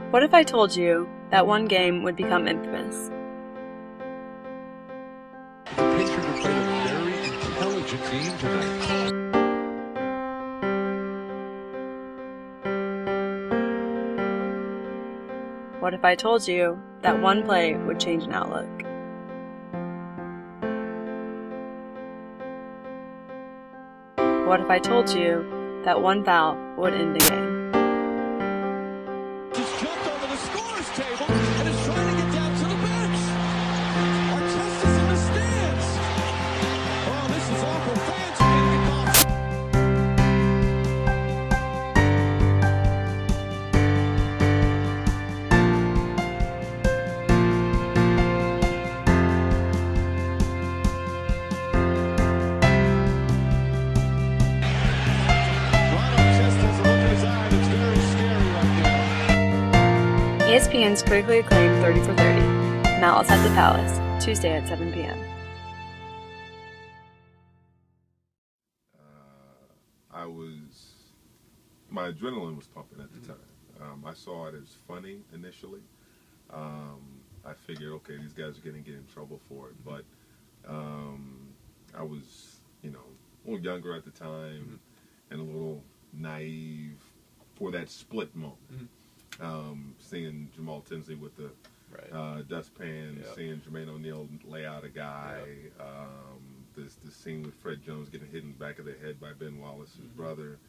What if I told you that one game would become infamous? The Patriots have played a very intelligent game tonight. What if I told you that one play would change an outlook? What if I told you that one foul would end a game? Just jumped over the scorer's table and is trying to get down to the bench. Our test is in the stands. Oh, this is awful. Fans are getting involved. Ronald Test has a look in his eye that's very scary right now. ESPN's critically acclaimed 30 for 30, Malice at the Palace, Tuesday at 7 p.m. My adrenaline was pumping at the time. I saw it as funny initially. I figured, okay, these guys are going to get in trouble for it. But I was, a little younger at the time and a little naive for that split moment. Seeing Jamal Tinsley with the dustpan, seeing Jermaine O'Neal lay out a guy, this scene with Fred Jones getting hit in the back of the head by Ben Wallace's brother,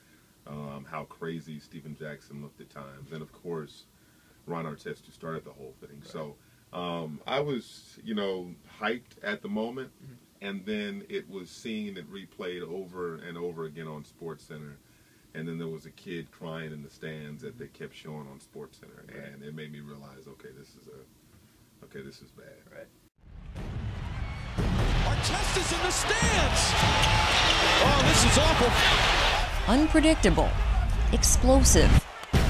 how crazy Stephen Jackson looked at times, and of course Ron Artest, who started the whole thing. So I was, hyped at the moment, and then it was seeing it replayed over and over again on SportsCenter. And then there was a kid crying in the stands that they kept showing on SportsCenter, and it made me realize, okay, this is bad. Right. Our test is in the stands. Oh, this is awful. Unpredictable, explosive.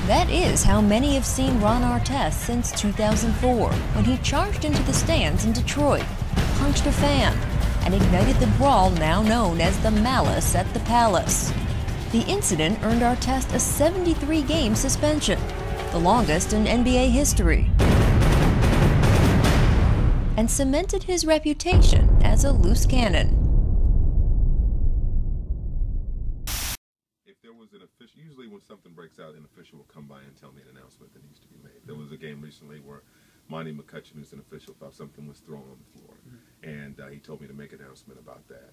That is how many have seen Ron Artest since 2004, when he charged into the stands in Detroit, punched a fan, and ignited the brawl now known as the Malice at the Palace. The incident earned Artest a 73-game suspension, the longest in NBA history, and cemented his reputation as a loose cannon. If there was an official, usually when something breaks out, an official will come by and tell me an announcement that needs to be made. There was a game recently where Monty McCutcheon, who's an official, thought something was thrown on the floor, and he told me to make an announcement about that.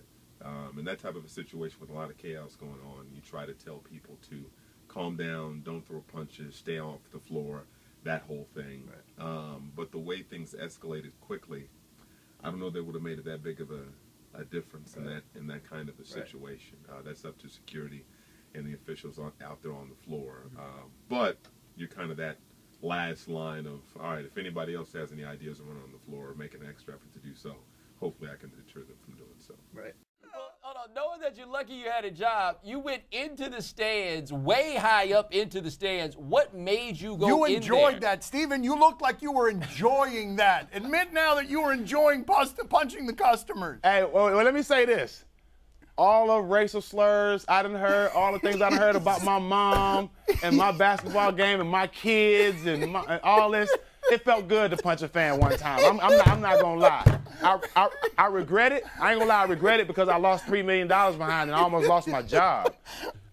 In that type of a situation with a lot of chaos going on, you try to tell people to calm down, don't throw punches, stay off the floor, that whole thing. But the way things escalated quickly, I don't know they would have made it that big of a difference in that kind of a situation. That's up to security and the officials out there on the floor. But you're kind of that last line of, all right, if anybody else has any ideas of running on the floor, make an extra effort to do so. Hopefully I can deter them from doing so. Right. Well, hold on. Knowing that you're lucky you had a job, you went into the stands, way high up into the stands. What made you go in there? You enjoyed that, Stephen. You looked like you were enjoying that. Admit now that you were enjoying punching the customers. Hey, well, let me say this. All the racial slurs I done heard, all the things I done heard about my mom and my basketball game and my kids and all this, it felt good to punch a fan one time. I'm not going to lie. I regret it. I ain't going to lie, I regret it because I lost $3 million behind and I almost lost my job.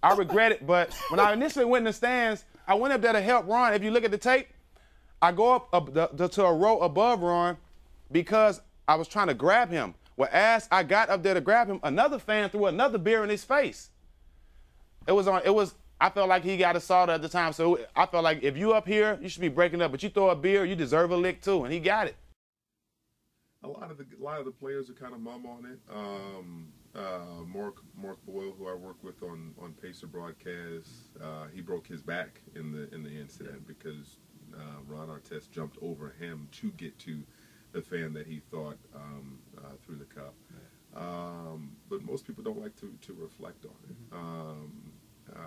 I regret it, but when I initially went in the stands, I went up there to help Ron. If you look at the tape, I go up to a row above Ron because I was trying to grab him. Well, as I got up there to grab him, another fan threw another beer in his face. I felt like he got assaulted at the time, so I felt like if you up here, you should be breaking up. But you throw a beer, you deserve a lick too, and he got it. A lot of the players are kind of mum on it. Mark Boyle, who I work with on Pacer broadcasts, he broke his back in the incident because Ron Artest jumped over him to get to the fan that he thought threw the cup. But most people don't like to reflect on it.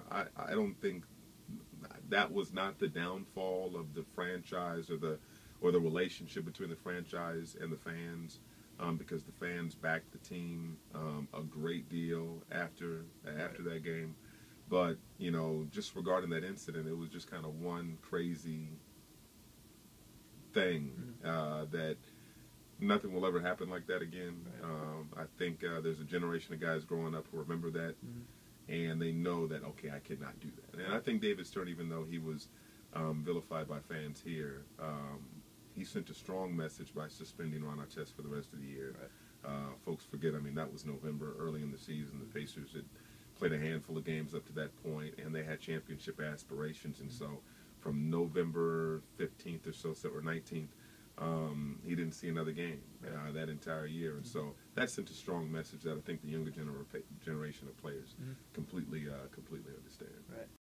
I don't think that was not the downfall of the franchise or the relationship between the franchise and the fans, because the fans backed the team a great deal after that game. But just regarding that incident, it was just kind of one crazy thing that nothing will ever happen like that again. I think there's a generation of guys growing up who remember that, and they know that, okay, I cannot do that. And I think David Stern, even though he was vilified by fans here, he sent a strong message by suspending Ron Artest for the rest of the year. Folks forget, I mean, that was November, early in the season. The Pacers had played a handful of games up to that point, and they had championship aspirations. And so from November 15th or so, or 19th, he didn't see another game that entire year. And so that sent a strong message that I think the younger generation of players completely understand. Right.